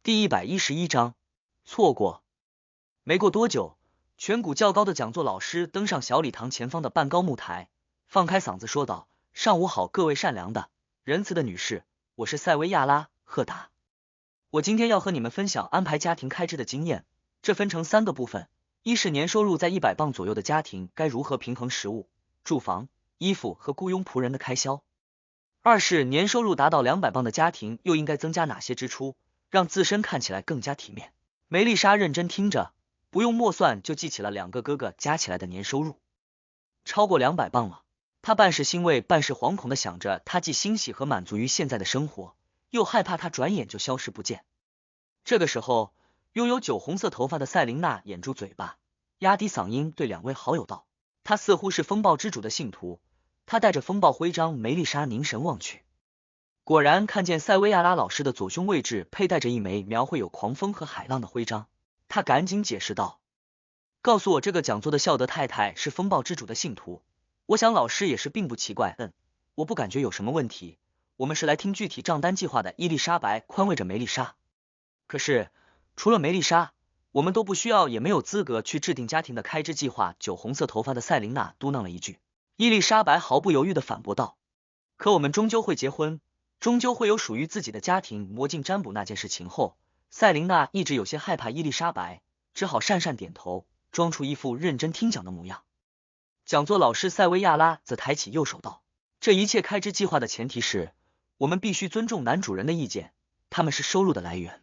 第111章，错过。没过多久，颧骨较高的讲座老师登上小礼堂前方的半高木台，放开嗓子说道：“上午好，各位善良的、仁慈的女士，我是塞维亚拉·赫达。我今天要和你们分享安排家庭开支的经验，这分成3个部分：一是年收入在100磅左右的家庭该如何平衡食物、住房、衣服和雇佣仆人的开销；二是年收入达到200磅的家庭又应该增加哪些支出，让自身看起来更加体面。”梅丽莎认真听着，不用默算就记起了2个哥哥加起来的年收入，超过200磅了。他半是欣慰半是惶恐的想着，他既欣喜和满足于现在的生活，又害怕他转眼就消失不见。这个时候，拥有酒红色头发的赛琳娜掩住嘴巴，压低嗓音对2位好友道：“他似乎是风暴之主的信徒。”他带着风暴徽章，梅丽莎凝神望去，果然看见塞维亚拉老师的左胸位置佩戴着一枚描绘有狂风和海浪的徽章。他赶紧解释道：“告诉我这个讲座的孝德太太是风暴之主的信徒，我想老师也是并不奇怪。我不感觉有什么问题。我们是来听具体账单计划的。”伊丽莎白宽慰着梅丽莎。可是除了梅丽莎，我们都不需要也没有资格去制定家庭的开支计划。酒红色头发的赛琳娜嘟囔了一句。伊丽莎白毫不犹豫地反驳道：“可我们终究会结婚，终究会有属于自己的家庭。”魔镜占卜那件事情后，赛琳娜一直有些害怕伊丽莎白，只好讪讪点头，装出一副认真听讲的模样。讲座老师塞维亚拉则抬起右手道：“这一切开支计划的前提是，我们必须尊重男主人的意见，他们是收入的来源，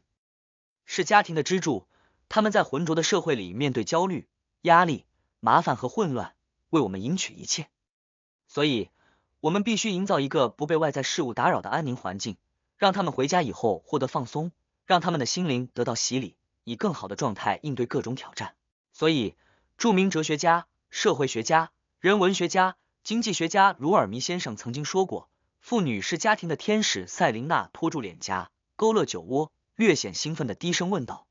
是家庭的支柱，他们在浑浊的社会里面对焦虑、压力、麻烦和混乱，为我们赢取一切。所以，我们必须营造一个不被外在事物打扰的安宁环境，让他们回家以后获得放松，让他们的心灵得到洗礼，以更好的状态应对各种挑战。所以，著名哲学家、社会学家、人文学家、经济学家鲁尔弥先生曾经说过，妇女是家庭的天使。赛琳娜托住脸颊，勾勒酒窝，略显兴奋的低声问道：“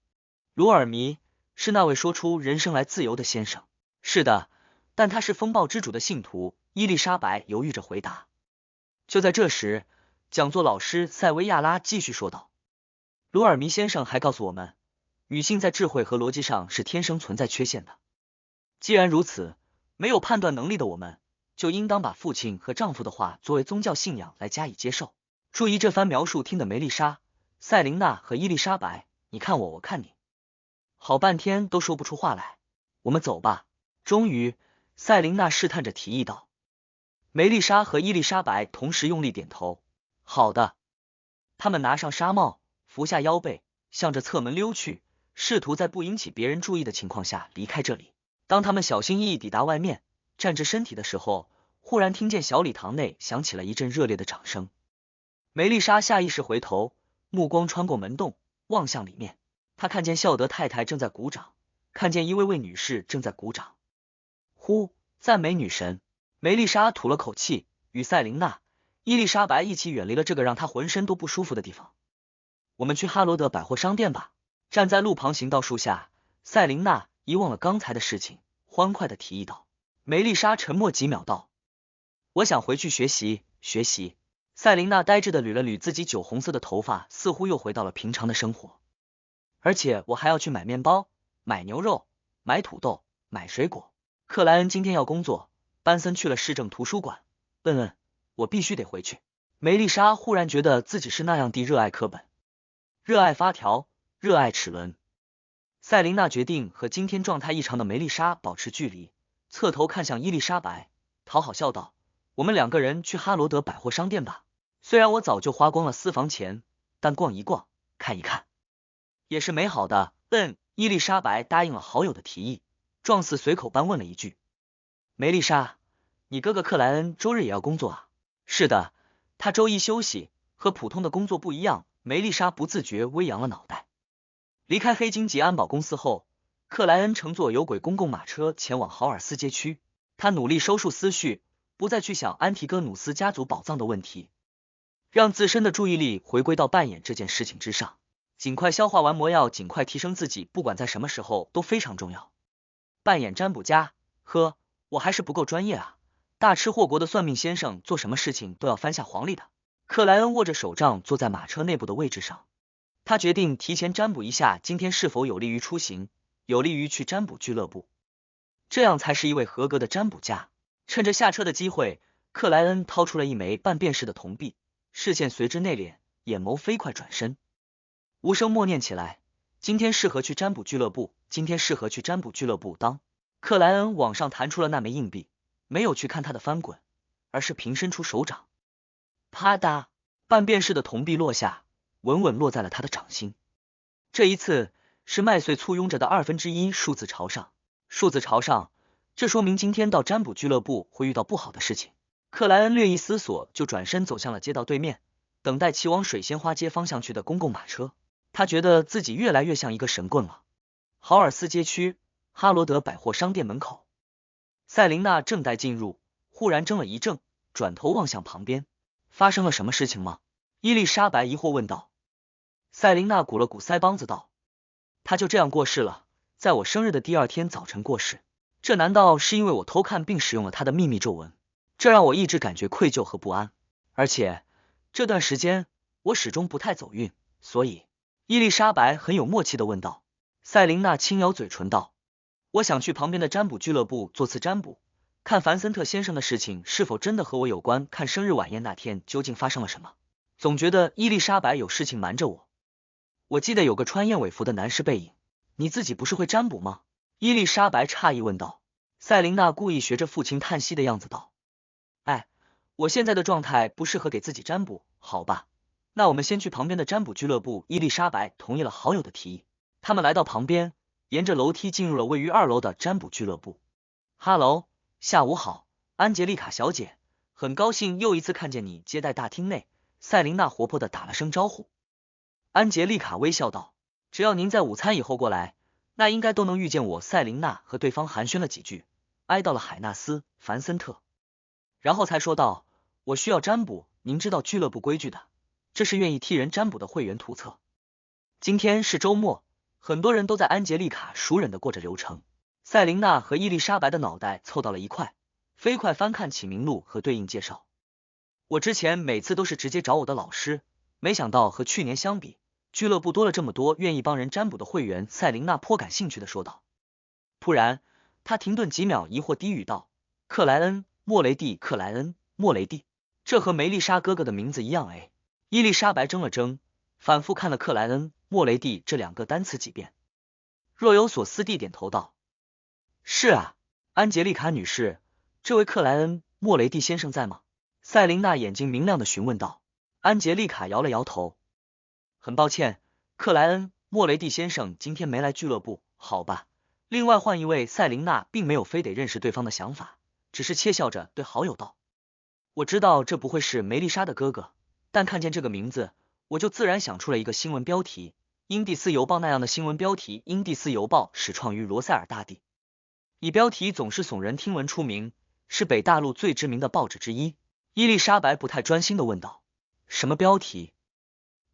鲁尔弥是那位说出人生来自由的先生？”“是的，但他是风暴之主的信徒。”伊丽莎白犹豫着回答。就在这时，讲座老师塞维亚拉继续说道：“鲁尔弥先生还告诉我们，女性在智慧和逻辑上是天生存在缺陷的。既然如此，没有判断能力的我们，就应当把父亲和丈夫的话作为宗教信仰来加以接受。”注意这番描述听得梅丽莎、赛琳娜和伊丽莎白，你看我，我看你，好半天都说不出话来。我们走吧。终于，赛琳娜试探着提议道。梅丽莎和伊丽莎白同时用力点头。好的。他们拿上纱帽，俯下腰背，向着侧门溜去，试图在不引起别人注意的情况下离开这里。当他们小心翼翼抵达外面，站直身体的时候，忽然听见小礼堂内响起了一阵热烈的掌声。梅丽莎下意识回头，目光穿过门洞，望向里面。她看见孝德太太正在鼓掌，看见一位位女士正在鼓掌。呼，赞美女神！梅丽莎吐了口气，与赛琳娜、伊丽莎白一起远离了这个让她浑身都不舒服的地方。我们去哈罗德百货商店吧。站在路旁行道树下，赛琳娜遗忘了刚才的事情，欢快的提议道。梅丽莎沉默几秒道：“我想回去学习。”赛琳娜呆滞的捋了捋自己酒红色的头发，似乎又回到了平常的生活。而且我还要去买面包、买牛肉、买土豆、买水果。克莱恩今天要工作，班森去了市政图书馆。我必须得回去。梅丽莎忽然觉得自己是那样地热爱课本，热爱发条，热爱齿轮。赛琳娜决定和今天状态异常的梅丽莎保持距离，侧头看向伊丽莎白，讨好笑道：“我们2个人去哈罗德百货商店吧。虽然我早就花光了私房钱，但逛一逛，看一看，也是美好的。”伊丽莎白答应了好友的提议，状似随口般问了一句：“梅丽莎，你哥哥克莱恩周日也要工作啊？”“是的，他周一休息，和普通的工作不一样。”梅丽莎不自觉微扬了脑袋。离开黑金级安保公司后，克莱恩乘坐有轨公共马车前往豪尔斯街区。他努力收束思绪，不再去想安提戈努斯家族宝藏的问题，让自身的注意力回归到扮演这件事情之上。尽快消化完魔药，尽快提升自己，不管在什么时候都非常重要。扮演占卜家，我还是不够专业啊！大吃货国的算命先生做什么事情都要翻下黄历的。克莱恩握着手杖坐在马车内部的位置上，他决定提前占卜一下今天是否有利于出行，有利于去占卜俱乐部，这样才是一位合格的占卜家。趁着下车的机会，克莱恩掏出了一枚半便士的铜币，视线随之内敛，眼眸飞快转身，无声默念起来：今天适合去占卜俱乐部，今天适合去占卜俱乐部。当克莱恩往上弹出了那枚硬币，没有去看他的翻滚，而是平伸出手掌，啪嗒，半便士的铜币落下，稳稳落在了他的掌心。这一次是麦穗簇拥着的1/2数字朝上，数字朝上，这说明今天到占卜俱乐部会遇到不好的事情。克莱恩略一思索，就转身走向了街道对面，等待骑往水仙花街方向去的公共马车。他觉得自己越来越像一个神棍了。豪尔斯街区哈罗德百货商店门口，赛琳娜正待进入，忽然怔了一怔，转头望向旁边。发生了什么事情吗？伊丽莎白疑惑问道。赛琳娜鼓了鼓腮帮子道：他就这样过世了，在我生日的第2天早晨过世。这难道是因为我偷看并使用了他的秘密咒文？这让我一直感觉愧疚和不安，而且这段时间我始终不太走运，所以……伊丽莎白很有默契地问道。赛琳娜轻咬嘴唇道：我想去旁边的占卜俱乐部做次占卜，看凡森特先生的事情是否真的和我有关，看生日晚宴那天究竟发生了什么。总觉得伊丽莎白有事情瞒着我。我记得有个穿燕尾服的男士背影，你自己不是会占卜吗？伊丽莎白诧异问道。赛琳娜故意学着父亲叹息的样子道：哎，我现在的状态不适合给自己占卜，好吧，那我们先去旁边的占卜俱乐部。伊丽莎白同意了好友的提议，他们来到旁边，沿着楼梯进入了位于2楼的占卜俱乐部。哈喽，下午好，安杰丽卡小姐，很高兴又一次看见你。接待大厅内，赛琳娜活泼的打了声招呼。安杰丽卡微笑道：只要您在午餐以后过来，那应该都能遇见我。赛琳娜和对方寒暄了几句，挨到了海纳斯·凡森特，然后才说道：我需要占卜，您知道俱乐部规矩的，这是愿意替人占卜的会员图册。今天是周末，很多人都在安杰丽卡熟稔的过着流程。赛琳娜和伊丽莎白的脑袋凑到了一块，飞快翻看起名录和对应介绍。我之前每次都是直接找我的老师，没想到和去年相比，俱乐部多了这么多愿意帮人占卜的会员。赛琳娜颇感兴趣的说道。突然她停顿几秒，疑惑低语道：克莱恩·莫雷蒂，克莱恩·莫雷蒂，这和梅丽莎哥哥的名字一样哎。伊丽莎白怔了怔，反复看了克莱恩·莫雷蒂这2个单词几遍，若有所思地点头道：是啊，安杰丽卡女士，这位克莱恩·莫雷蒂先生在吗？赛琳娜眼睛明亮的询问道。安杰丽卡摇了摇头：很抱歉，克莱恩·莫雷蒂先生今天没来俱乐部。好吧，另外换一位。赛琳娜并没有非得认识对方的想法，只是窃笑着对好友道：我知道这不会是梅丽莎的哥哥，但看见这个名字，我就自然想出了一个新闻标题，英蒂斯邮报那样的新闻标题。英蒂斯邮报始创于罗塞尔大地，以标题总是耸人听闻出名，是北大陆最知名的报纸之一。伊丽莎白不太专心的问道：什么标题？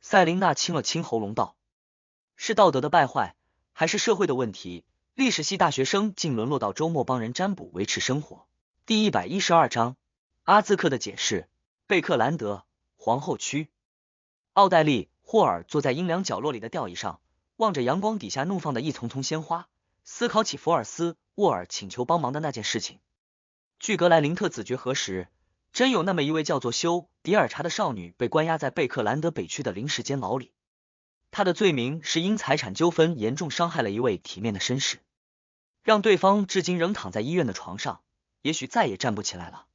赛琳娜清了清喉咙道：是道德的败坏，还是社会的问题？历史系大学生竟沦落到周末帮人占卜维持生活。第112章，阿兹克的解释。贝克兰德皇后区，奥黛丽·霍尔坐在阴凉角落里的吊椅上，望着阳光底下怒放的一丛丛鲜花，思考起福尔斯·沃尔请求帮忙的那件事情。据格莱林特子爵核实，真有那么一位叫做休·迪尔查的少女被关押在贝克兰德北区的临时监牢里。她的罪名是因财产纠纷严重伤害了一位体面的绅士，让对方至今仍躺在医院的床上，也许再也站不起来了。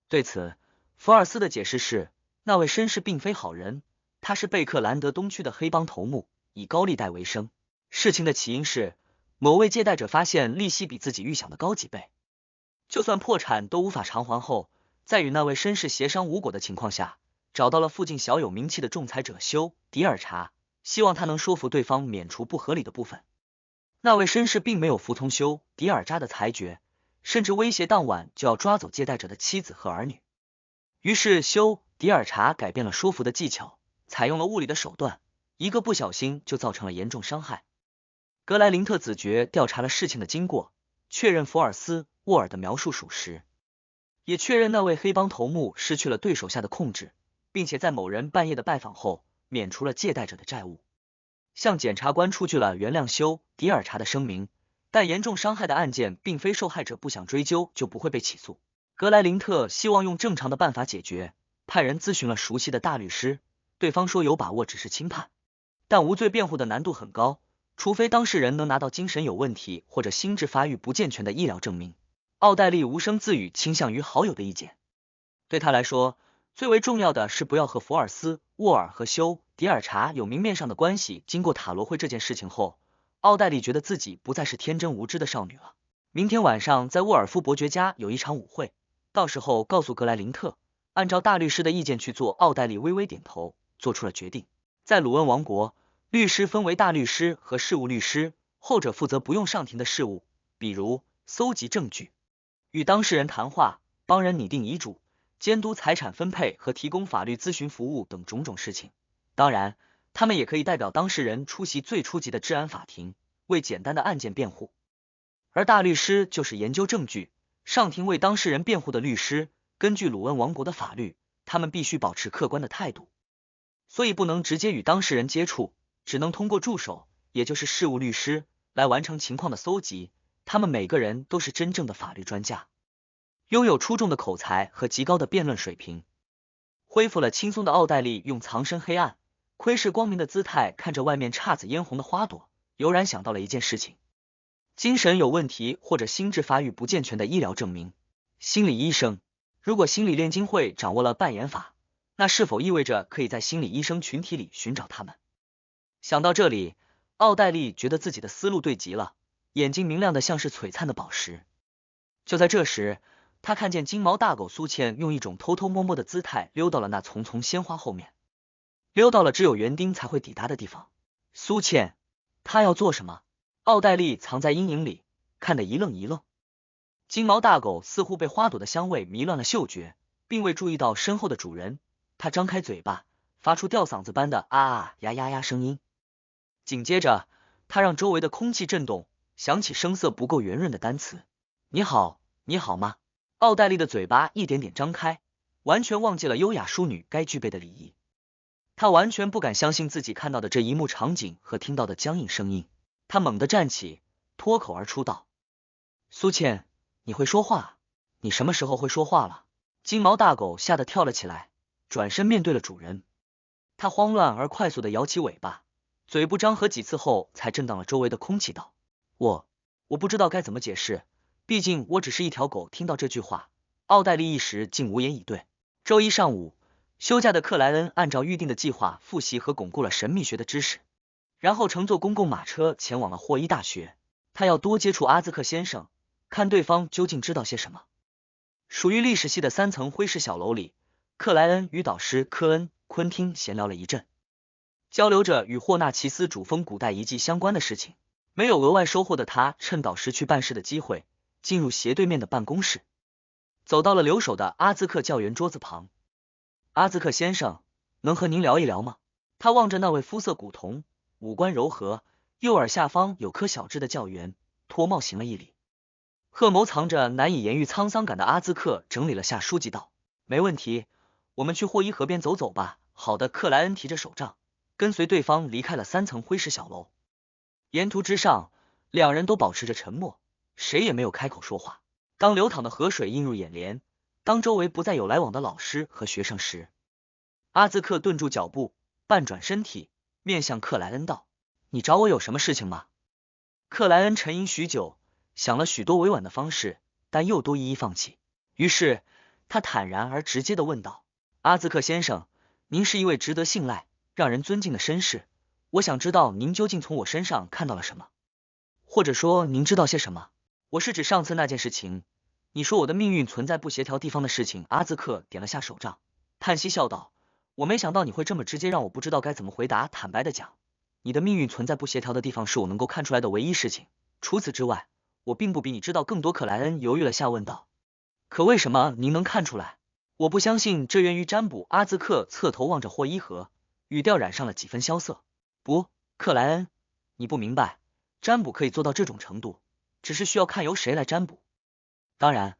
对此，福尔斯的解释是，那位绅士并非好人，他是贝克兰德东区的黑帮头目，以高利贷为生。事情的起因是，某位借贷者发现利息比自己预想的高几倍，就算破产都无法偿还后，在与那位绅士协商无果的情况下，找到了附近小有名气的仲裁者休·迪尔查，希望他能说服对方免除不合理的部分。那位绅士并没有服从休·迪尔查的裁决，甚至威胁当晚就要抓走借贷者的妻子和儿女。于是休·迪尔查改变了说服的技巧，采用了物理的手段，一个不小心就造成了严重伤害。格莱林特子爵调查了事情的经过，确认福尔斯·沃尔的描述属实，也确认那位黑帮头目失去了对手下的控制，并且在某人半夜的拜访后免除了借贷者的债务。向检察官出具了原谅休·迪尔查的声明，但严重伤害的案件并非受害者不想追究就不会被起诉。格莱林特希望用正常的办法解决，派人咨询了熟悉的大律师，对方说有把握只是轻判，但无罪辩护的难度很高，除非当事人能拿到精神有问题或者心智发育不健全的医疗证明。奥黛丽无声自语，倾向于好友的意见。对他来说，最为重要的是不要和福尔斯、沃尔和休·迪尔查有明面上的关系。经过塔罗会这件事情后，奥黛丽觉得自己不再是天真无知的少女了。明天晚上在沃尔夫伯爵家有一场舞会，到时候告诉格莱林特，按照大律师的意见去做。奥黛丽微微点头，做出了决定。在鲁恩王国，律师分为大律师和事务律师，后者负责不用上庭的事务，比如搜集证据、与当事人谈话、帮人拟定遗嘱、监督财产分配和提供法律咨询服务等种种事情。当然，他们也可以代表当事人出席最初级的治安法庭，为简单的案件辩护。而大律师就是研究证据、上庭为当事人辩护的律师。根据鲁恩王国的法律，他们必须保持客观的态度，所以不能直接与当事人接触，只能通过助手，也就是事务律师来完成情况的搜集。他们每个人都是真正的法律专家，拥有出众的口才和极高的辩论水平。恢复了轻松的奥黛丽用藏身黑暗、窥视光明的姿态看着外面姹紫嫣红的花朵，油然想到了一件事情：精神有问题或者心智发育不健全的医疗证明。心理医生，如果心理炼金会掌握了扮演法，那是否意味着可以在心理医生群体里寻找他们？想到这里，奥黛丽觉得自己的思路对极了，眼睛明亮的像是璀璨的宝石。就在这时，他看见金毛大狗苏茜用一种偷偷摸摸的姿态溜到了那丛丛鲜花后面，溜到了只有园丁才会抵达的地方。苏茜，她要做什么？奥黛丽藏在阴影里，看得一愣一愣。金毛大狗似乎被花朵的香味迷乱了嗅觉，并未注意到身后的主人。它张开嘴巴，发出吊嗓子般的啊啊呀呀呀声音。紧接着，它让周围的空气震动，响起声色不够圆润的单词：你好，你好吗？奥黛丽的嘴巴一点点张开，完全忘记了优雅淑女该具备的礼仪。她完全不敢相信自己看到的这一幕场景和听到的僵硬声音。她猛地站起，脱口而出道：苏茜，你会说话？你什么时候会说话了？金毛大狗吓得跳了起来，转身面对了主人。它慌乱而快速地摇起尾巴，嘴部张合几次后才震荡了周围的空气道：我不知道该怎么解释，毕竟我只是一条狗。听到这句话，奥黛丽一时竟无言以对。周一上午，休假的克莱恩按照预定的计划复习和巩固了神秘学的知识，然后乘坐公共马车前往了霍伊大学。他要多接触阿兹克先生，看对方究竟知道些什么。属于历史系的3层灰石小楼里，克莱恩与导师科恩·昆汀闲聊了一阵，交流着与霍纳奇斯主峰古代遗迹相关的事情。没有额外收获的他，趁导师去办事的机会，进入斜对面的办公室，走到了留守的阿兹克教员桌子旁。阿兹克先生，能和您聊一聊吗？他望着那位肤色古铜、五官柔和、右耳下方有颗小痣的教员，脱帽行了一礼。褐眸藏着难以言喻沧桑感的阿兹克整理了下书籍道：没问题，我们去霍伊河边走走吧。好的。克莱恩提着手杖，跟随对方离开了3层灰石小楼。沿途之上，两人都保持着沉默，谁也没有开口说话。当流淌的河水映入眼帘，当周围不再有来往的老师和学生时，阿兹克顿住脚步，半转身体，面向克莱恩道：你找我有什么事情吗？克莱恩沉吟许久，想了许多委婉的方式，但又都一一放弃。于是他坦然而直接地问道：阿兹克先生，您是一位值得信赖、让人尊敬的绅士，我想知道您究竟从我身上看到了什么，或者说您知道些什么。我是指上次那件事情，你说我的命运存在不协调地方的事情。阿兹克点了下手杖，叹息笑道：我没想到你会这么直接，让我不知道该怎么回答。坦白的讲，你的命运存在不协调的地方是我能够看出来的唯一事情，除此之外，我并不比你知道更多。克莱恩犹豫了下问道：可为什么您能看出来？我不相信这源于占卜。阿兹克侧头望着霍伊河，语调染上了几分萧瑟。不，克莱恩，你不明白，占卜可以做到这种程度，只是需要看由谁来占卜。当然，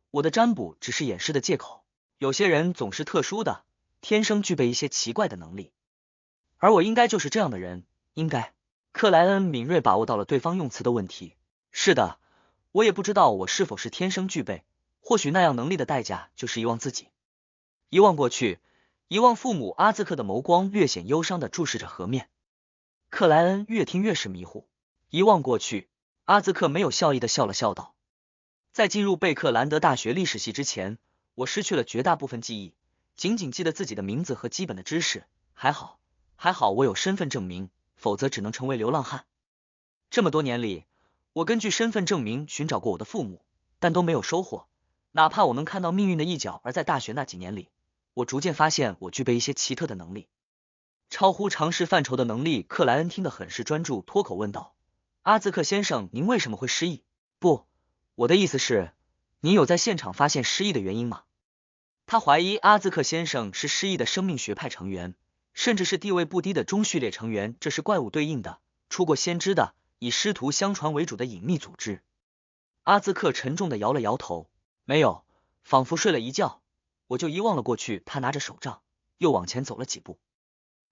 我的占卜只是掩饰的借口。有些人总是特殊的，天生具备一些奇怪的能力，而我应该就是这样的人。应该。克莱恩敏锐把握到了对方用词的问题。是的，我也不知道我是否是天生具备，或许那样能力的代价就是遗忘自己。遗忘过去，遗忘父母。阿兹克的眸光略显忧伤地注视着河面。克莱恩越听越是迷糊。遗忘过去，阿兹克没有笑意地笑了笑道，在进入贝克兰德大学历史系之前，我失去了绝大部分记忆，仅仅记得自己的名字和基本的知识。还好我有身份证明，否则只能成为流浪汉。这么多年里，我根据身份证明寻找过我的父母，但都没有收获。哪怕我能看到命运的一角，而在大学那几年里，我逐渐发现我具备一些奇特的能力，超乎常识范畴的能力。克莱恩听得很是专注，脱口问道：阿兹克先生，您为什么会失忆？不，我的意思是，您有在现场发现失忆的原因吗？他怀疑阿兹克先生是失忆的生命学派成员，甚至是地位不低的中序列成员，这是怪物对应的，出过先知的，以师徒相传为主的隐秘组织。阿兹克沉重地摇了摇头，没有，仿佛睡了一觉，我就遗忘了过去。他拿着手杖，又往前走了几步，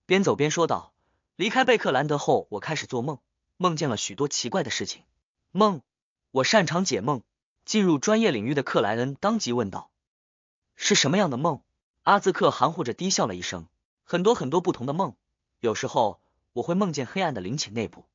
边走边说道，离开贝克兰德后，我开始做梦，梦见了许多奇怪的事情。梦，我擅长解梦。进入专业领域的克莱恩当即问道，是什么样的梦？阿兹克含糊着低笑了一声，很多不同的梦，有时候我会梦见黑暗的陵寝内部，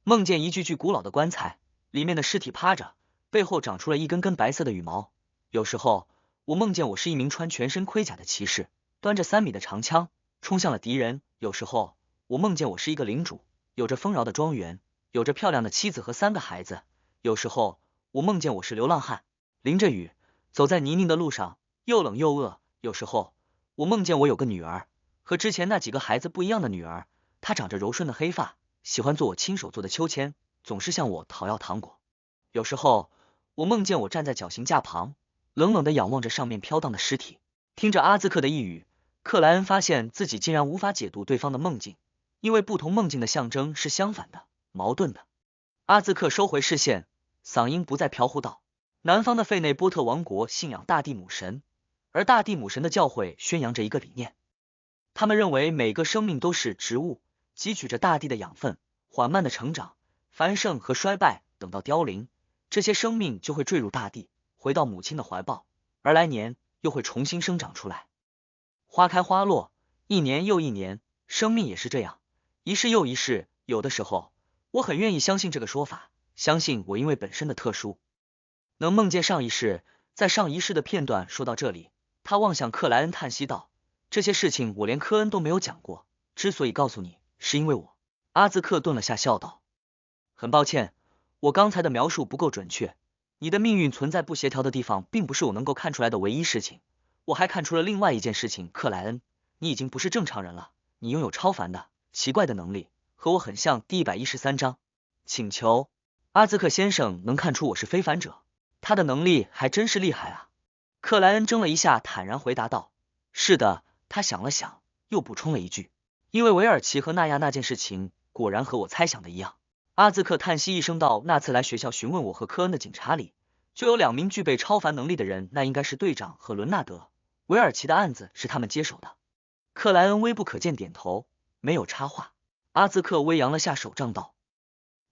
梦见一具具古老的棺材，里面的尸体趴着，背后长出了一根根白色的羽毛。有时候我梦见我是一名穿全身盔甲的骑士，端着3米的长枪冲向了敌人。有时候我梦见我是一个领主，有着丰饶的庄园，有着漂亮的妻子和3个孩子。有时候我梦见我是流浪汉，淋着雨走在泥泞的路上，又冷又饿。有时候我梦见我有个女儿，和之前那几个孩子不一样的女儿，她长着柔顺的黑发，喜欢做我亲手做的秋千，总是向我讨要糖果。有时候我梦见我站在绞刑架旁，冷冷地仰望着上面飘荡的尸体。听着阿兹克的一语，克莱恩发现自己竟然无法解读对方的梦境，因为不同梦境的象征是相反的、矛盾的。阿兹克收回视线，嗓音不再飘忽道，南方的费内波特王国信仰大地母神，而大地母神的教会宣扬着一个理念，他们认为每个生命都是植物，汲取着大地的养分，缓慢的成长、繁盛和衰败，等到凋零，这些生命就会坠入大地，回到母亲的怀抱，而来年又会重新生长出来。花开花落，一年又一年，生命也是这样，一世又一世。有的时候我很愿意相信这个说法，相信我因为本身的特殊，能梦见上一世，在上一世的片段。说到这里，他望向克莱恩叹息道，这些事情我连科恩都没有讲过，之所以告诉你，是因为我。阿兹克顿了下笑道，很抱歉，我刚才的描述不够准确，你的命运存在不协调的地方，并不是我能够看出来的唯一事情。我还看出了另外一件事情，克莱恩，你已经不是正常人了，你拥有超凡的、奇怪的能力，和我很像。第113章，请求。阿兹克先生能看出我是非凡者，他的能力还真是厉害啊。克莱恩怔了一下，坦然回答道，是的。他想了想，又补充了一句，因为韦尔奇和纳亚那件事情果然和我猜想的一样。阿兹克叹息一声道，那次来学校询问我和科恩的警察里，就有2名具备超凡能力的人，那应该是队长和伦纳德。韦尔奇的案子是他们接手的。克莱恩微不可见点头，没有插话。阿兹克微扬了下手杖道，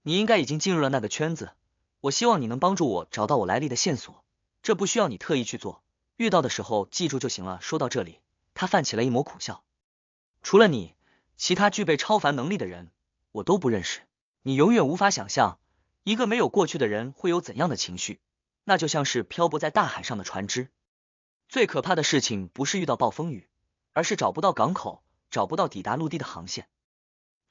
你应该已经进入了那个圈子，我希望你能帮助我找到我来历的线索，这不需要你特意去做，遇到的时候记住就行了。说到这里，他泛起了一抹苦笑，除了你，其他具备超凡能力的人我都不认识。你永远无法想象一个没有过去的人会有怎样的情绪，那就像是漂泊在大海上的船只，最可怕的事情不是遇到暴风雨，而是找不到港口，找不到抵达陆地的航线，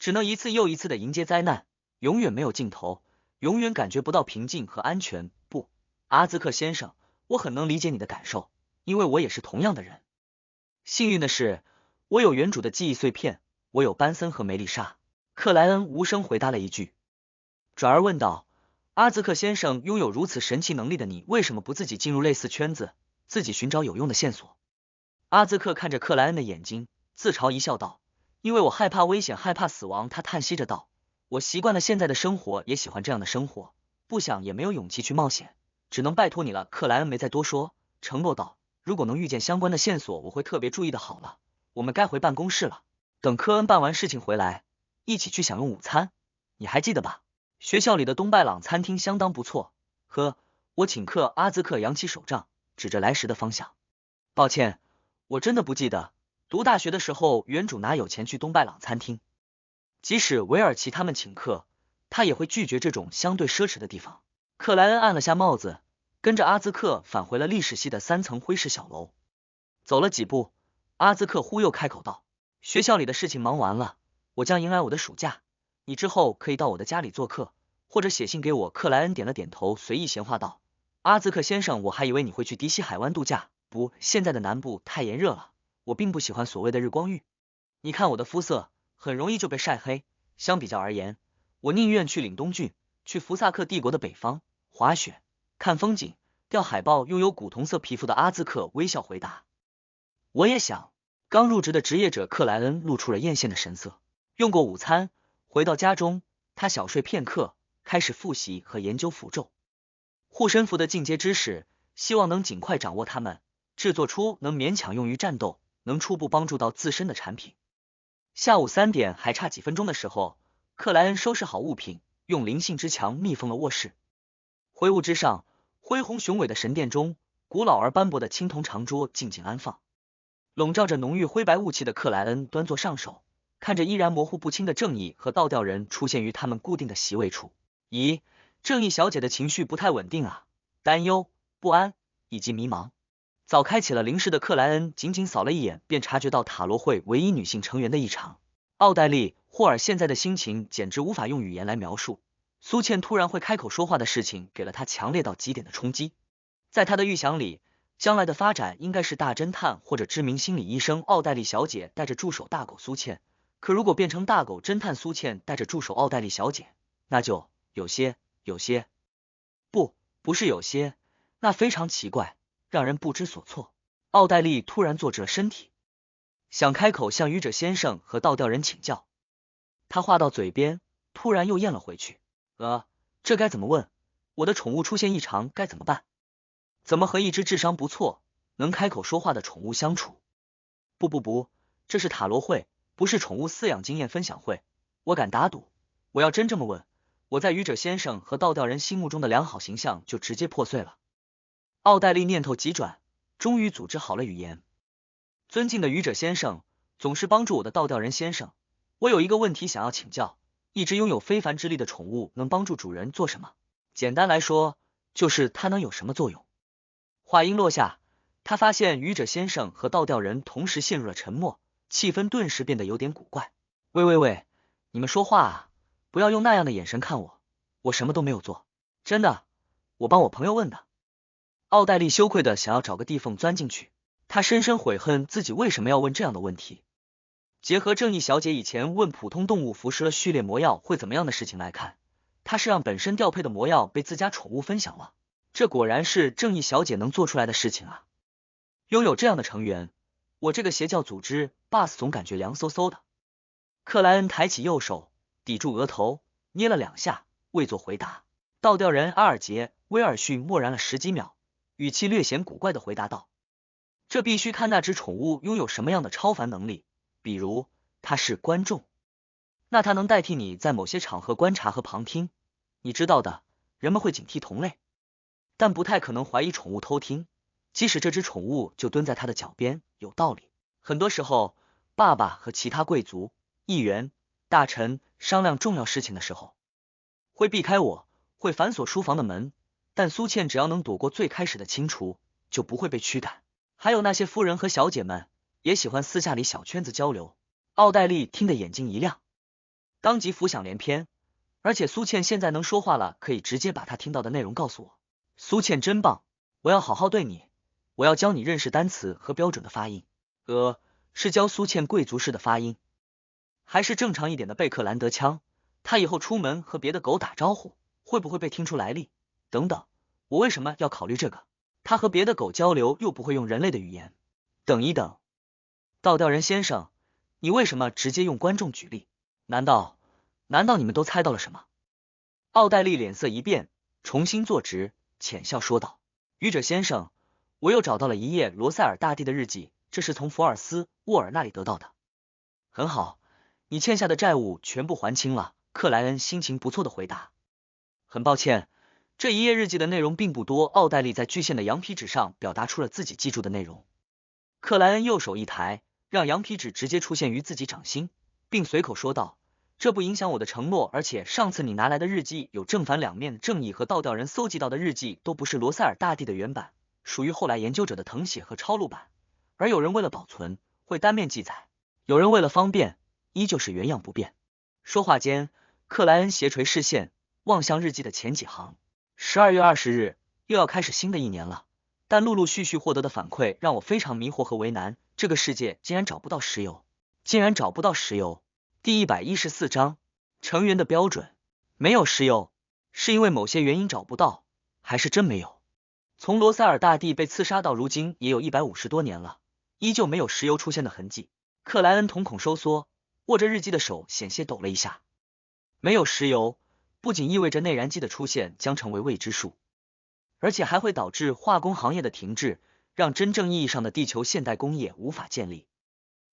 只能一次又一次的迎接灾难，永远没有尽头，永远感觉不到平静和安全。不，阿兹克先生，我很能理解你的感受，因为我也是同样的人。幸运的是，我有原主的记忆碎片，我有班森和梅丽莎。克莱恩无声回答了一句，转而问道，阿兹克先生，拥有如此神奇能力的你，为什么不自己进入类似圈子，自己寻找有用的线索？阿兹克看着克莱恩的眼睛，自嘲一笑道，因为我害怕危险，害怕死亡。他叹息着道，我习惯了现在的生活，也喜欢这样的生活，不想也没有勇气去冒险，只能拜托你了。克莱恩没再多说，承诺道，如果能遇见相关的线索，我会特别注意的。好了，我们该回办公室了，等科恩办完事情回来，一起去享用午餐，你还记得吧？学校里的东拜朗餐厅相当不错，呵，我请客。阿兹克扬起手杖，指着来时的方向。抱歉，我真的不记得，读大学的时候原主哪有钱去东拜朗餐厅？即使韦尔奇他们请客，他也会拒绝这种相对奢侈的地方。克莱恩按了下帽子，跟着阿兹克返回了历史系的3层灰式小楼。走了几步，阿兹克忽又开口道：学校里的事情忙完了，我将迎来我的暑假，你之后可以到我的家里做客，或者写信给我。克莱恩点了点头，随意闲话道：阿兹克先生，我还以为你会去迪西海湾度假，不，现在的南部太炎热了，我并不喜欢所谓的日光浴。你看我的肤色，很容易就被晒黑，相比较而言，我宁愿去岭东郡，去福萨克帝国的北方，滑雪，看风景，钓海豹。拥有古铜色皮肤的阿兹克微笑回答。我也想。刚入职的职业者克莱恩露出了艳羡的神色。用过午餐，回到家中，他小睡片刻，开始复习和研究符咒、护身符的进阶知识，希望能尽快掌握它们，制作出能勉强用于战斗，能初步帮助到自身的产品。下午3点还差几分钟的时候，克莱恩收拾好物品，用灵性之墙密封了卧室。灰屋之上，恢宏雄伟的神殿中，古老而斑驳的青铜长桌静静安放。笼罩着浓郁灰白雾气的克莱恩端坐上手，看着依然模糊不清的正义和倒吊人出现于他们固定的席位处。咦，正义小姐的情绪不太稳定啊，担忧、不安以及迷茫。早开启了灵视的克莱恩仅仅扫了一眼，便察觉到塔罗会唯一女性成员的异常。奥黛丽·霍尔现在的心情简直无法用语言来描述。苏茜突然会开口说话的事情给了他强烈到极点的冲击。在他的预想里，将来的发展应该是大侦探或者知名心理医生奥黛丽小姐带着助手大狗苏茜，可如果变成大狗侦探苏茜带着助手奥黛丽小姐，那就有些，不是有些，那非常奇怪，让人不知所措。奥黛丽突然坐直了身体，想开口向愚者先生和倒吊人请教，他话到嘴边，突然又咽了回去。这该怎么问？我的宠物出现异常该怎么办？怎么和一只智商不错、能开口说话的宠物相处？不，这是塔罗会，不是宠物饲养经验分享会。我敢打赌，我要真这么问，我在愚者先生和倒吊人心目中的良好形象就直接破碎了。奥黛丽念头急转，终于组织好了语言。尊敬的愚者先生，总是帮助我的倒吊人先生，我有一个问题想要请教，一只拥有非凡之力的宠物能帮助主人做什么？简单来说，就是它能有什么作用？话音落下，他发现愚者先生和倒吊人同时陷入了沉默，气氛顿时变得有点古怪。喂，你们说话啊，不要用那样的眼神看我，我什么都没有做，真的，我帮我朋友问的。奥黛丽羞愧的想要找个地缝钻进去，她深深悔恨自己为什么要问这样的问题。结合正义小姐以前问普通动物服食了序列魔药会怎么样的事情来看，她是让本身调配的魔药被自家宠物分享了。这果然是正义小姐能做出来的事情啊！拥有这样的成员，我这个邪教组织 boss 总感觉凉飕飕的。克莱恩抬起右手，抵住额头，捏了2下，未作回答。倒吊人阿尔杰·威尔逊默然了10几秒，语气略显古怪的回答道：这必须看那只宠物拥有什么样的超凡能力，比如它是观众，那它能代替你在某些场合观察和旁听，你知道的，人们会警惕同类，但不太可能怀疑宠物偷听，即使这只宠物就蹲在他的脚边。有道理。很多时候，爸爸和其他贵族、议员、大臣商量重要事情的时候，会避开我，会反锁书房的门，但苏茜只要能躲过最开始的清除，就不会被驱赶。还有那些夫人和小姐们，也喜欢私下里小圈子交流。奥黛丽听得眼睛一亮，当即浮想联翩，而且苏茜现在能说话了，可以直接把她听到的内容告诉我。苏茜真棒，我要好好对你，我要教你认识单词和标准的发音。是教苏茜贵族式的发音，还是正常一点的贝克兰德腔？他以后出门和别的狗打招呼，会不会被听出来历？等等，我为什么要考虑这个？他和别的狗交流又不会用人类的语言。等一等，倒吊人先生，你为什么直接用观众举例？难道你们都猜到了什么？奥黛丽脸色一变，重新坐直，浅笑说道：愚者先生，我又找到了一页罗塞尔大帝的日记，这是从福尔斯·沃尔那里得到的。很好，你欠下的债务全部还清了。克莱恩心情不错的回答。很抱歉，这一页日记的内容并不多。奥黛丽在巨线的羊皮纸上表达出了自己记住的内容。克莱恩右手一抬，让羊皮纸直接出现于自己掌心，并随口说道：这不影响我的承诺，而且上次你拿来的日记有正反两面，正义和倒吊人搜集到的日记都不是罗塞尔大帝的原版，属于后来研究者的誊写和抄录版，而有人为了保存会单面记载，有人为了方便依旧是原样不变。说话间，克莱恩斜垂视线，望向日记的前几行。12月20日，又要开始新的一年了，但陆陆续续获得的反馈让我非常迷惑和为难。这个世界竟然找不到石油，第114章，成员的标准。没有石油，是因为某些原因找不到，还是真没有？从罗塞尔大帝被刺杀到如今也有150多年了，依旧没有石油出现的痕迹。克莱恩瞳孔收缩，握着日记的手险些抖了一下。没有石油，不仅意味着内燃机的出现将成为未知数，而且还会导致化工行业的停滞，让真正意义上的地球现代工业无法建立。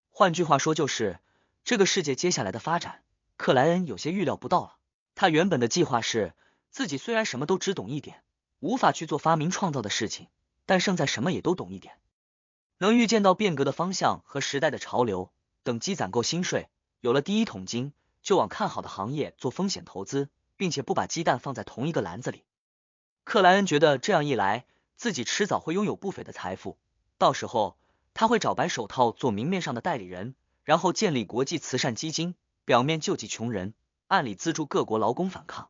换句话说，就是这个世界接下来的发展，克莱恩有些预料不到了。他原本的计划是，自己虽然什么都只懂一点，无法去做发明创造的事情，但胜在什么也都懂一点，能预见到变革的方向和时代的潮流，等积攒够薪水，有了第一桶金，就往看好的行业做风险投资，并且不把鸡蛋放在同一个篮子里。克莱恩觉得这样一来，自己迟早会拥有不菲的财富，到时候他会找白手套做明面上的代理人，然后建立国际慈善基金，表面救济穷人，暗里资助各国劳工反抗，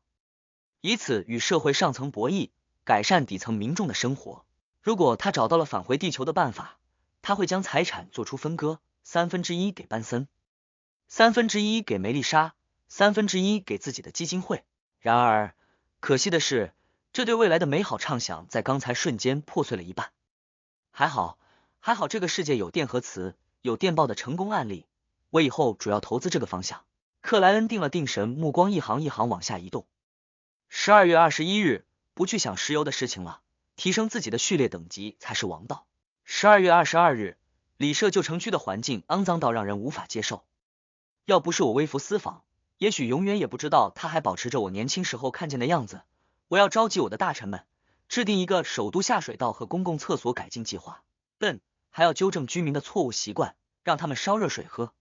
以此与社会上层博弈，改善底层民众的生活。如果他找到了返回地球的办法，他会将财产做出分割，1/3给班森，1/3给梅丽莎，1/3给自己的基金会。然而，可惜的是，这对未来的美好畅想在刚才瞬间破碎了一半。还好这个世界有电和磁，有电报的成功案例，我以后主要投资这个方向。克莱恩定了定神，目光一行一行往下移动。12月21日，不去想石油的事情了，提升自己的序列等级才是王道。12月22日，里舍旧城区的环境肮脏到让人无法接受。要不是我微服私访，也许永远也不知道他还保持着我年轻时候看见的样子。我要召集我的大臣们，制定一个首都下水道和公共厕所改进计划。还要纠正居民的错误习惯，让他们烧热水喝，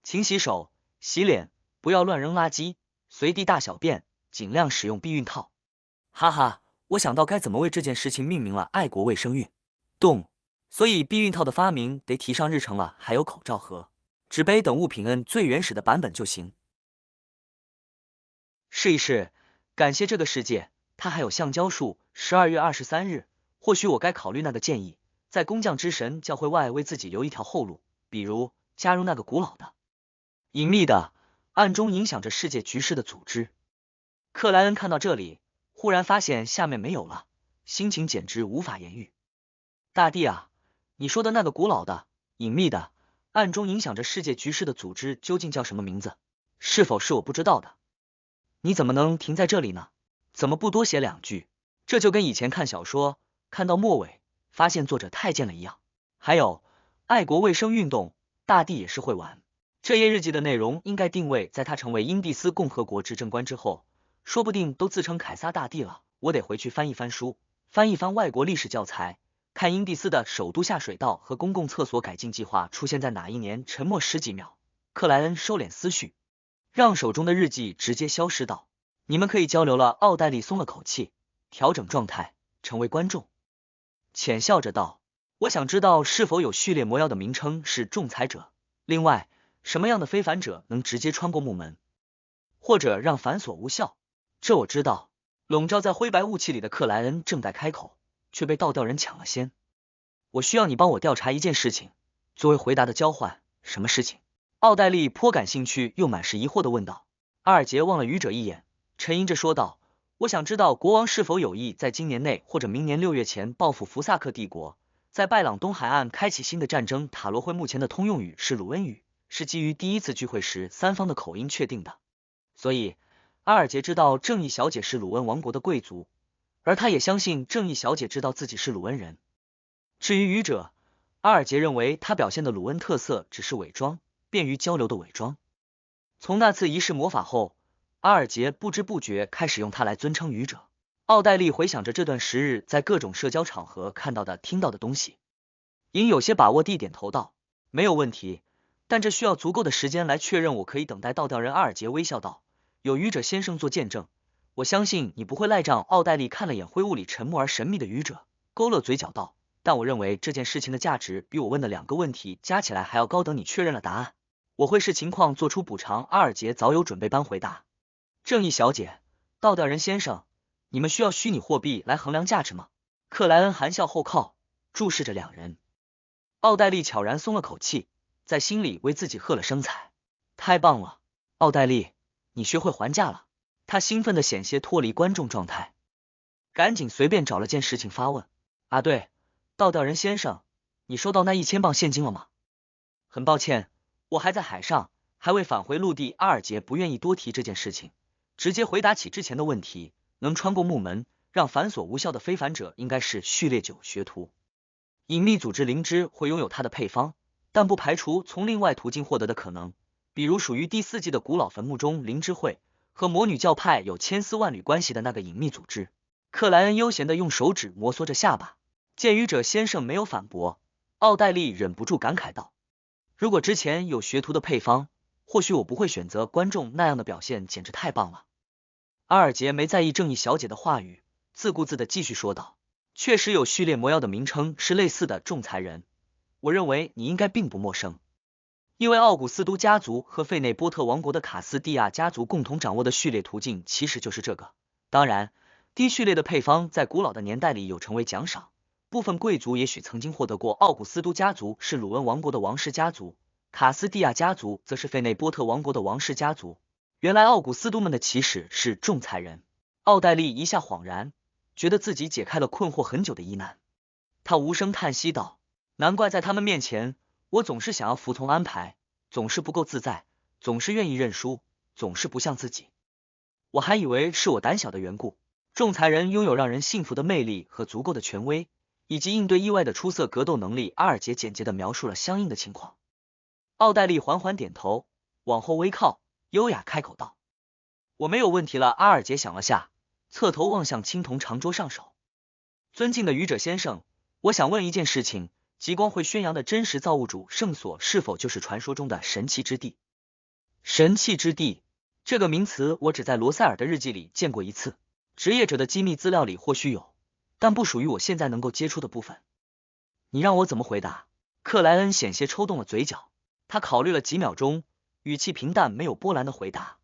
勤洗手、洗脸，不要乱扔垃圾，随地大小便，尽量使用避孕套。哈哈，我想到该怎么为这件事情命名了，爱国卫生运动。所以避孕套的发明得提上日程了，还有口罩和纸杯等物品，最原始的版本就行。试一试，感谢这个世界，它还有橡胶树。12月23日，或许我该考虑那个建议，在工匠之神教会外为自己留一条后路，比如加入那个古老的、隐秘的、暗中影响着世界局势的组织。克莱恩看到这里，忽然发现下面没有了，心情简直无法言喻。大帝啊，你说的那个古老的、隐秘的、暗中影响着世界局势的组织究竟叫什么名字？是否是我不知道的？你怎么能停在这里呢？怎么不多写两句？这就跟以前看小说，看到末尾发现作者太监了一样。还有爱国卫生运动，大帝也是会玩。这页日记的内容应该定位在他成为英蒂斯共和国执政官之后，说不定都自称凯撒大帝了。我得回去翻一翻书，翻一翻外国历史教材，看英蒂斯的首都下水道和公共厕所改进计划出现在哪一年。沉默10几秒，克莱恩收敛思绪，让手中的日记直接消失道：你们可以交流了。奥黛丽松了口气，调整状态，成为观众，浅笑着道：我想知道是否有序列魔药的名称是仲裁者，另外什么样的非凡者能直接穿过木门，或者让反锁无效？这我知道。笼罩在灰白雾气里的克莱恩正待开口，却被倒吊人抢了先。我需要你帮我调查一件事情，作为回答的交换。什么事情？奥黛丽颇感兴趣又满是疑惑地问道。阿尔杰望了愚者一眼，沉吟着说道：我想知道国王是否有意在今年内或者明年6月前报复福萨克帝国，在拜朗东海岸开启新的战争。塔罗会目前的通用语是鲁恩语，是基于第一次聚会时三方的口音确定的，所以阿尔杰知道正义小姐是鲁恩王国的贵族，而他也相信正义小姐知道自己是鲁恩人。至于愚者，阿尔杰认为他表现的鲁恩特色只是伪装，便于交流的伪装。从那次仪式魔法后，阿尔杰不知不觉开始用它来尊称愚者。奥黛丽回想着这段时日在各种社交场合看到的、听到的东西，因有些把握地点头道：“没有问题，但这需要足够的时间来确认，我可以等待倒吊人。”阿尔杰微笑道：“有愚者先生做见证，我相信你不会赖账。”奥黛丽看了眼灰雾里沉默而神秘的愚者，勾勒嘴角道：“但我认为这件事情的价值比我问的2个问题加起来还要高，等你确认了答案，我会视情况做出补偿。”阿尔杰早有准备般回答：“正义小姐，倒吊人先生，你们需要虚拟货币来衡量价值吗？”克莱恩含笑后靠，注视着两人。奥黛丽悄然松了口气，在心里为自己喝了声彩。太棒了，奥黛丽，你学会还价了。她兴奋的险些脱离观众状态，赶紧随便找了件事情发问：“啊对，倒吊人先生，你收到那1000磅现金了吗？”“很抱歉，我还在海上，还未返回陆地。”阿尔杰不愿意多提这件事情，直接回答起之前的问题。能穿过木门，让繁琐无效的非凡者应该是序列9学徒。隐秘组织灵芝会拥有它的配方，但不排除从另外途径获得的可能，比如属于第4纪的古老坟墓中灵芝会和魔女教派有千丝万缕关系的那个隐秘组织。克莱恩悠闲地用手指摩挲着下巴，见愚者先生没有反驳，奥黛丽忍不住感慨道：“如果之前有学徒的配方，或许我不会选择观众那样的表现，简直太棒了。”阿尔杰没在意正义小姐的话语，自顾自地继续说道：“确实有序列魔药的名称是类似的仲裁人，我认为你应该并不陌生，因为奥古斯都家族和费内波特王国的卡斯蒂亚家族共同掌握的序列途径其实就是这个。当然，低序列的配方在古老的年代里有成为奖赏，部分贵族也许曾经获得过。奥古斯都家族是鲁恩王国的王室家族，卡斯蒂亚家族则是费内波特王国的王室家族。原来奥古斯都们的起始是仲裁人。”奥黛丽一下恍然，觉得自己解开了困惑很久的疑难。她无声叹息道：“难怪在他们面前，我总是想要服从安排，总是不够自在，总是愿意认输，总是不像自己。我还以为是我胆小的缘故。”仲裁人拥有让人信服的魅力和足够的权威，以及应对意外的出色格斗能力。阿尔杰简洁地描述了相应的情况。奥黛丽缓缓点头，往后微靠，优雅开口道：“我没有问题了。”阿尔杰想了下，侧头望向青铜长桌上手：“尊敬的愚者先生，我想问一件事情，极光会宣扬的真实造物主圣所是否就是传说中的神器之地？”神器之地这个名词我只在罗塞尔的日记里见过一次，职业者的机密资料里或许有，但不属于我现在能够接触的部分。你让我怎么回答？克莱恩险些抽动了嘴角，他考虑了几秒钟，语气平淡没有波澜的回答：“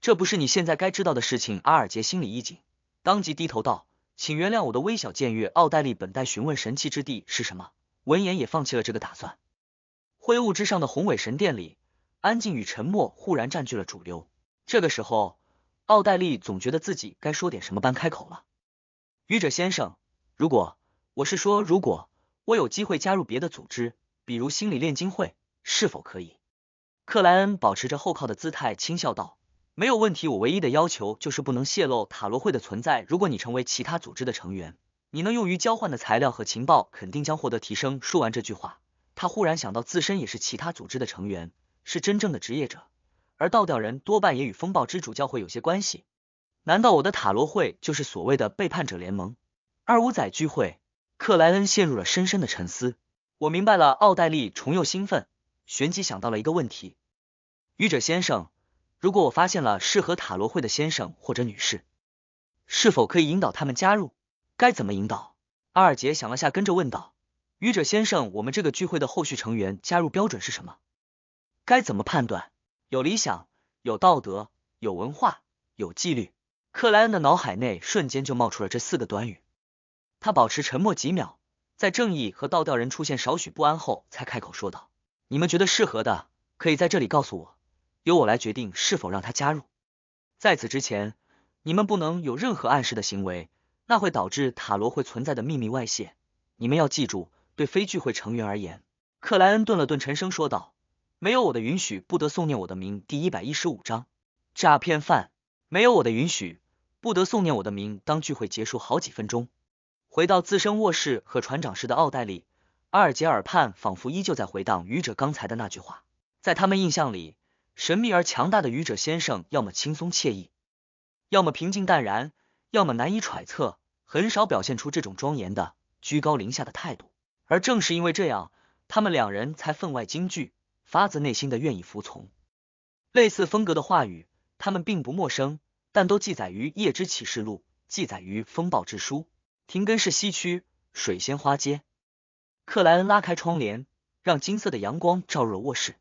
这不是你现在该知道的事情。”阿尔杰心里一紧，当即低头道：“请原谅我的微小僭越。”奥黛丽本待询问神器之地是什么，闻言也放弃了这个打算。灰雾之上的宏伟神殿里，安静与沉默忽然占据了主流。这个时候，奥黛丽总觉得自己该说点什么般开口了：“愚者先生，如果我有机会加入别的组织，比如心理炼金会，是否可以？”克莱恩保持着后靠的姿态，轻笑道：“没有问题，我唯一的要求就是不能泄露塔罗会的存在。如果你成为其他组织的成员，你能用于交换的材料和情报肯定将获得提升。”说完这句话，他忽然想到自身也是其他组织的成员，是真正的职业者，而倒吊人多半也与风暴之主教会有些关系。难道我的塔罗会就是所谓的背叛者联盟？25载聚会。克莱恩陷入了深深的沉思。我明白了。奥黛丽重又兴奋，旋即想到了一个问题：愚者先生，如果我发现了适合塔罗会的先生或者女士，是否可以引导他们加入？该怎么引导？阿尔杰想了下，跟着问道：“愚者先生，我们这个聚会的后续成员加入标准是什么？该怎么判断？有理想，有道德，有文化，有纪律。”克莱恩的脑海内瞬间就冒出了这4个短语。他保持沉默几秒，在正义和倒吊人出现少许不安后，才开口说道：“你们觉得适合的，可以在这里告诉我，由我来决定是否让他加入。在此之前，你们不能有任何暗示的行为，那会导致塔罗会存在的秘密外泄。你们要记住，对非聚会成员而言。”克莱恩顿了顿，沉声说道：“没有我的允许，不得诵念我的名。第115章，诈骗犯。没有我的允许，不得诵念我的名。”当聚会结束好几分钟，回到自身卧室和船长室的奥黛丽、阿尔杰耳畔仿佛依旧在回荡愚者刚才的那句话。在他们印象里，神秘而强大的愚者先生要么轻松惬意，要么平静淡然，要么难以揣测，很少表现出这种庄严的居高临下的态度。而正是因为这样，他们两人才分外惊惧，发自内心的愿意服从。类似风格的话语，他们并不陌生，但都记载于《夜之启示录》，记载于《风暴之书》。廷根市西区水仙花街，克莱恩拉开窗帘，让金色的阳光照入了卧室。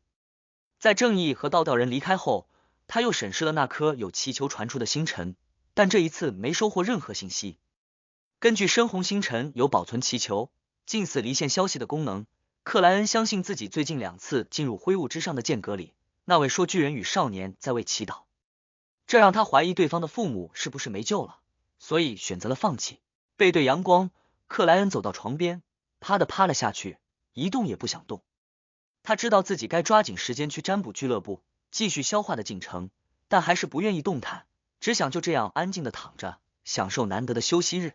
在正义和道道人离开后，他又审视了那颗有气球传出的星辰，但这一次没收获任何信息。根据深红星辰有保存气球、近似离线消息的功能，克莱恩相信自己最近2次进入灰雾之上的间隔里，那位说巨人与少年在为祈祷，这让他怀疑对方的父母是不是没救了，所以选择了放弃。背对阳光，克莱恩走到床边，啪的趴了下去，一动也不想动。他知道自己该抓紧时间去占卜俱乐部继续消化的进程，但还是不愿意动弹，只想就这样安静的躺着，享受难得的休息日。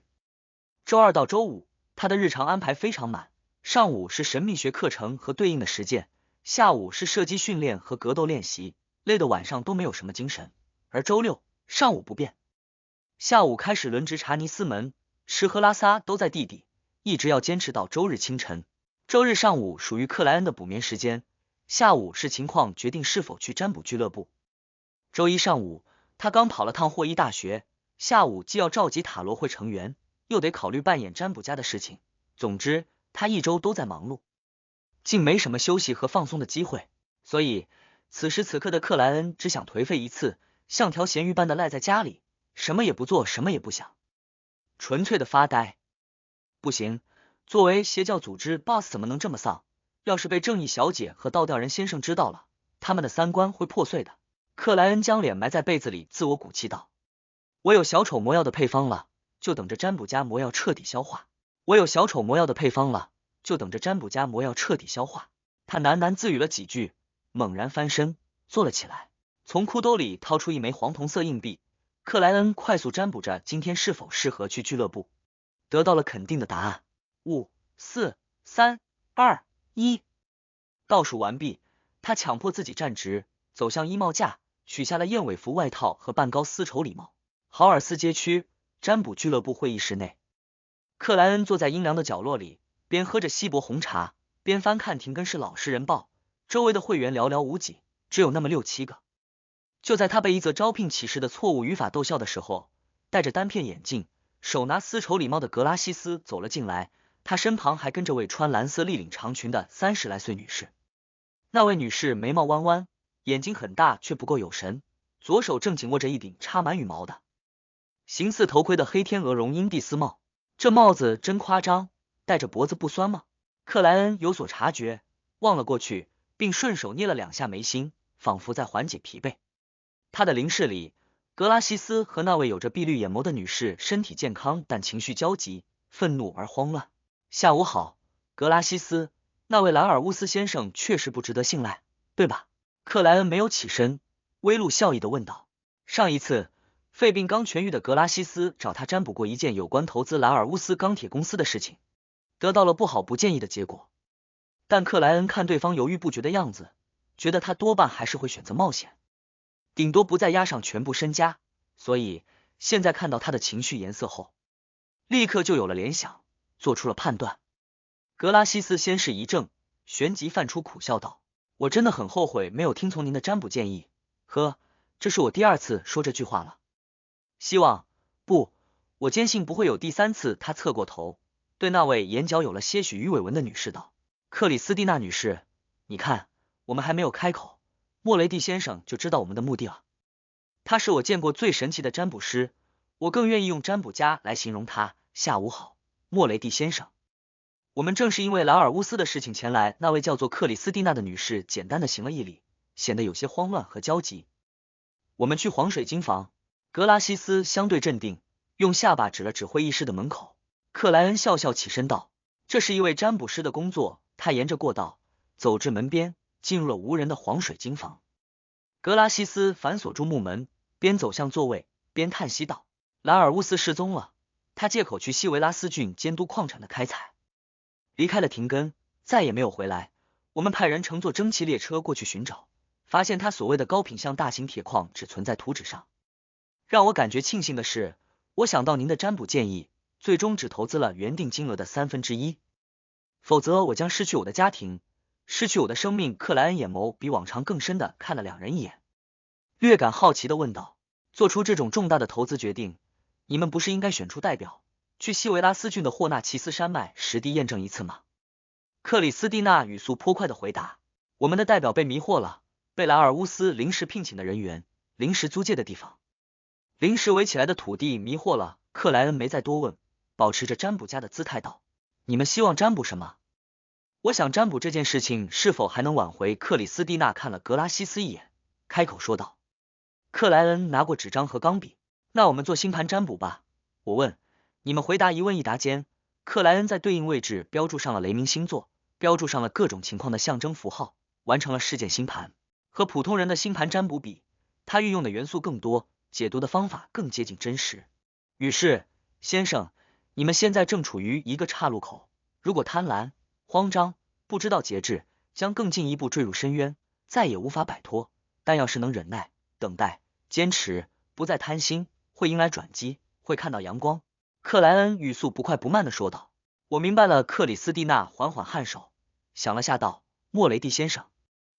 周二到周五，他的日常安排非常满，上午是神秘学课程和对应的实践，下午是射击训练和格斗练习，累得晚上都没有什么精神。而周六上午不变，下午开始轮值查尼斯门，吃喝拉撒都在地底，一直要坚持到周日清晨。周日上午属于克莱恩的补眠时间，下午是情况决定是否去占卜俱乐部。周一上午，他刚跑了趟霍伊大学，下午既要召集塔罗会成员，又得考虑扮演占卜家的事情。总之，他一周都在忙碌，竟没什么休息和放松的机会。所以，此时此刻的克莱恩只想颓废一次，像条咸鱼般的赖在家里，什么也不做，什么也不想，纯粹的发呆。不行，作为邪教组织 boss 怎么能这么丧？要是被正义小姐和倒吊人先生知道了，他们的三观会破碎的。克莱恩将脸埋在被子里，自我鼓气道：我有小丑魔药的配方了，就等着占卜家魔药彻底消化。我有小丑魔药的配方了，就等着占卜家魔药彻底消化。他喃喃自语了几句，猛然翻身坐了起来，从裤兜里掏出一枚黄铜色硬币。克莱恩快速占卜着今天是否适合去俱乐部，得到了肯定的答案。5、4、3、2、1，倒数完毕，他强迫自己站直，走向衣帽架，取下了燕尾服外套和半高丝绸礼帽。豪尔斯街区占卜俱乐部会议室内，克莱恩坐在阴凉的角落里，边喝着稀薄红茶，边翻看廷根市老实人报。周围的会员寥寥无几，只有那么6、7个。就在他被一则招聘启事的错误语法逗笑的时候，戴着单片眼镜，手拿丝绸礼帽的格拉西斯走了进来，他身旁还跟着位穿蓝色立领长裙的30来岁女士。那位女士眉毛弯弯，眼睛很大却不够有神，左手正紧握着一顶插满羽毛的形似头盔的黑天鹅绒鹰蒂斯帽。这帽子真夸张，戴着脖子不酸吗？克莱恩有所察觉，望了过去，并顺手捏了2下眉心，仿佛在缓解疲惫。他的灵室里，格拉西斯和那位有着碧绿眼眸的女士身体健康，但情绪焦急，愤怒而慌乱。下午好，格拉西斯，那位兰尔乌斯先生确实不值得信赖，对吧？克莱恩没有起身，微露笑意地问道。上一次肺病刚痊愈的格拉西斯找他占卜过一件有关投资兰尔乌斯钢铁公司的事情，得到了不好不建议的结果。但克莱恩看对方犹豫不决的样子，觉得他多半还是会选择冒险，顶多不再押上全部身家，所以现在看到他的情绪颜色后，立刻就有了联想，做出了判断。格拉西斯先是一怔，旋即泛出苦笑道：我真的很后悔没有听从您的占卜建议，这是我第2次说这句话了。希望不，我坚信不会有第3次。他侧过头，对那位眼角有了些许鱼尾纹的女士道：克里斯蒂娜女士，你看，我们还没有开口，莫雷蒂先生就知道我们的目的了。他是我见过最神奇的占卜师，我更愿意用占卜家来形容他。下午好，莫雷蒂先生。我们正是因为兰尔乌斯的事情前来。那位叫做克里斯蒂娜的女士简单的行了一礼，显得有些慌乱和焦急。我们去黄水晶房。格拉西斯相对镇定，用下巴指了指会议室的门口。克莱恩笑笑起身道：这是一位占卜师的工作。他沿着过道走至门边，进入了无人的黄水晶房。格拉西斯反锁住木门，边走向座位边叹息道：兰尔乌斯失踪了，他借口去西维拉斯郡监督矿产的开采，离开了廷根，再也没有回来。我们派人乘坐蒸汽列车过去寻找，发现他所谓的高品相大型铁矿只存在图纸上。让我感觉庆幸的是，我想到您的占卜建议，最终只投资了原定金额的1/3，否则我将失去我的家庭，失去我的生命。克莱恩眼眸比往常更深的看了两人一眼，略感好奇的问道：做出这种重大的投资决定，你们不是应该选出代表，去西维拉斯郡的霍纳奇斯山脉实地验证一次吗？克里斯蒂娜语速颇快的回答：我们的代表被迷惑了，被莱尔乌斯临时聘请的人员、临时租借的地方、临时围起来的土地迷惑了。克莱恩没再多问，保持着占卜家的姿态道：你们希望占卜什么？我想占卜这件事情是否还能挽回。克里斯蒂娜看了格拉西斯一眼，开口说道。克莱恩拿过纸张和钢笔，那我们做星盘占卜吧。我问，你们回答一问一答间，克莱恩在对应位置标注上了雷鸣星座，标注上了各种情况的象征符号，完成了事件星盘。和普通人的星盘占卜比，他运用的元素更多，解读的方法更接近真实。于是，先生，你们现在正处于一个岔路口，如果贪婪、慌张、不知道节制，将更进一步坠入深渊，再也无法摆脱。但要是能忍耐、等待、坚持，不再贪心，会迎来转机，会看到阳光。克莱恩语速不快不慢的说道。我明白了。克里斯蒂娜缓缓颔首，想了下道：莫雷蒂先生，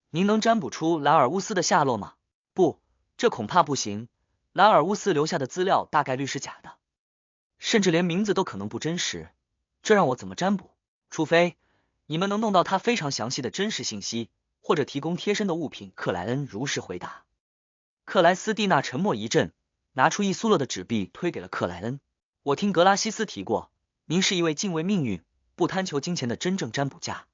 您能占卜出莱尔乌斯的下落吗？不，这恐怕不行。莱尔乌斯留下的资料大概率是假的，甚至连名字都可能不真实，这让我怎么占卜？除非你们能弄到他非常详细的真实信息，或者提供贴身的物品。克莱恩如实回答。克莱斯蒂娜沉默一阵，拿出一苏勒的纸币推给了克莱恩。我听格拉西斯提过，您是一位敬畏命运、不贪求金钱的真正占卜家。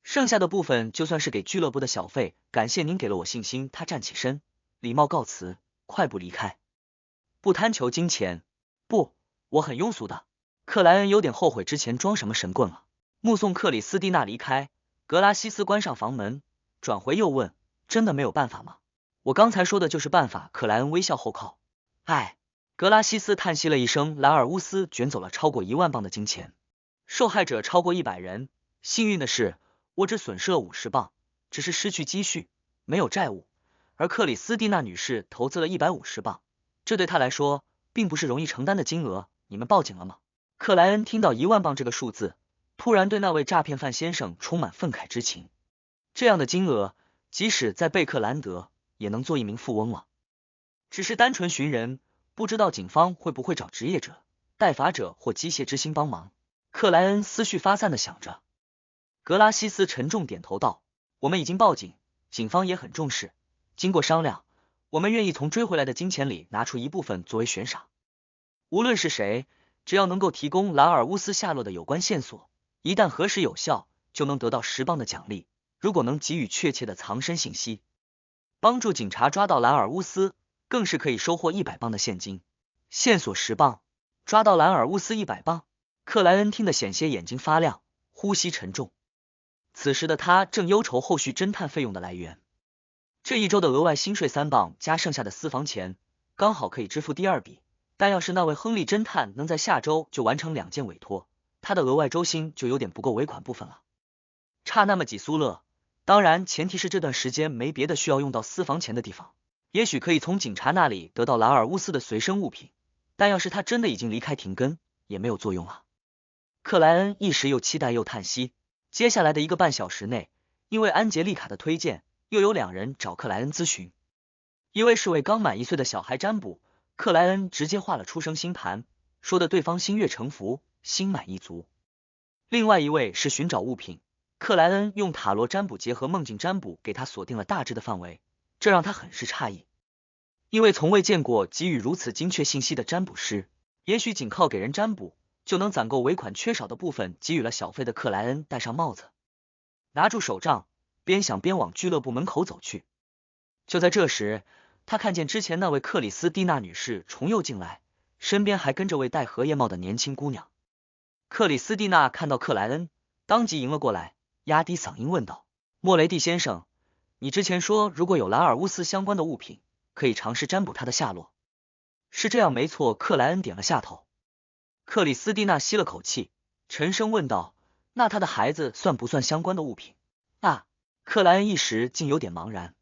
剩下的部分就算是给俱乐部的小费，感谢您给了我信心。他站起身，礼貌告辞，快步离开。不贪求金钱？不，我很庸俗的。克莱恩有点后悔之前装什么神棍了。目送克里斯蒂娜离开，格拉西斯关上房门，转回又问：真的没有办法吗？我刚才说的就是办法。克莱恩微笑后靠。唉，格拉西斯叹息了一声。莱尔乌斯卷走了超过1万镑的金钱，受害者超过100人。幸运的是，我只损失了50镑，只是失去积蓄，没有债务。而克里斯蒂娜女士投资了150镑，这对她来说并不是容易承担的金额。你们报警了吗？克莱恩听到1万镑这个数字，突然对那位诈骗犯先生充满愤慨之情。这样的金额，即使在贝克兰德也能做一名富翁了。只是单纯寻人，不知道警方会不会找职业者、代法者或机械之星帮忙。克莱恩思绪发散的想着。格拉西斯沉重点头道：我们已经报警，警方也很重视。经过商量，我们愿意从追回来的金钱里拿出一部分作为悬赏。无论是谁，只要能够提供拉尔乌斯下落的有关线索，一旦核实有效，就能得到10镑的奖励。如果能给予确切的藏身信息，帮助警察抓到兰尔乌斯，更是可以收获100镑的现金。线索10镑，抓到兰尔乌斯100镑。克莱恩听得险些眼睛发亮，呼吸沉重。此时的他正忧愁后续侦探费用的来源。这一周的额外薪税3镑加剩下的私房钱，刚好可以支付第二笔。但要是那位亨利侦探能在下周就完成2件委托，他的额外周薪就有点不够尾款部分了。差那么几苏勒，当然前提是这段时间没别的需要用到私房钱的地方。也许可以从警察那里得到兰尔乌斯的随身物品，但要是他真的已经离开廷根，也没有作用了。克莱恩一时又期待又叹息。接下来的1个半小时内，因为安杰丽卡的推荐，又有2人找克莱恩咨询。一位是为刚满1岁的小孩占卜，克莱恩直接画了出生星盘，说的对方心悦诚服，心满意足。另外一位是寻找物品，克莱恩用塔罗占卜结合梦境占卜给他锁定了大致的范围，这让他很是诧异，因为从未见过给予如此精确信息的占卜师。也许仅靠给人占卜就能攒够尾款缺少的部分。给予了小费的克莱恩戴上帽子，拿住手杖，边想边往俱乐部门口走去。就在这时，他看见之前那位克里斯蒂娜女士重又进来，身边还跟着位戴荷叶帽的年轻姑娘。克里斯蒂娜看到克莱恩，当即迎了过来，压低嗓音问道：莫雷蒂先生，你之前说如果有兰尔乌斯相关的物品，可以尝试占卜他的下落，是这样没错。克莱恩点了下头。克里斯蒂娜吸了口气，沉声问道：那他的孩子算不算相关的物品？啊！克莱恩一时竟有点茫然。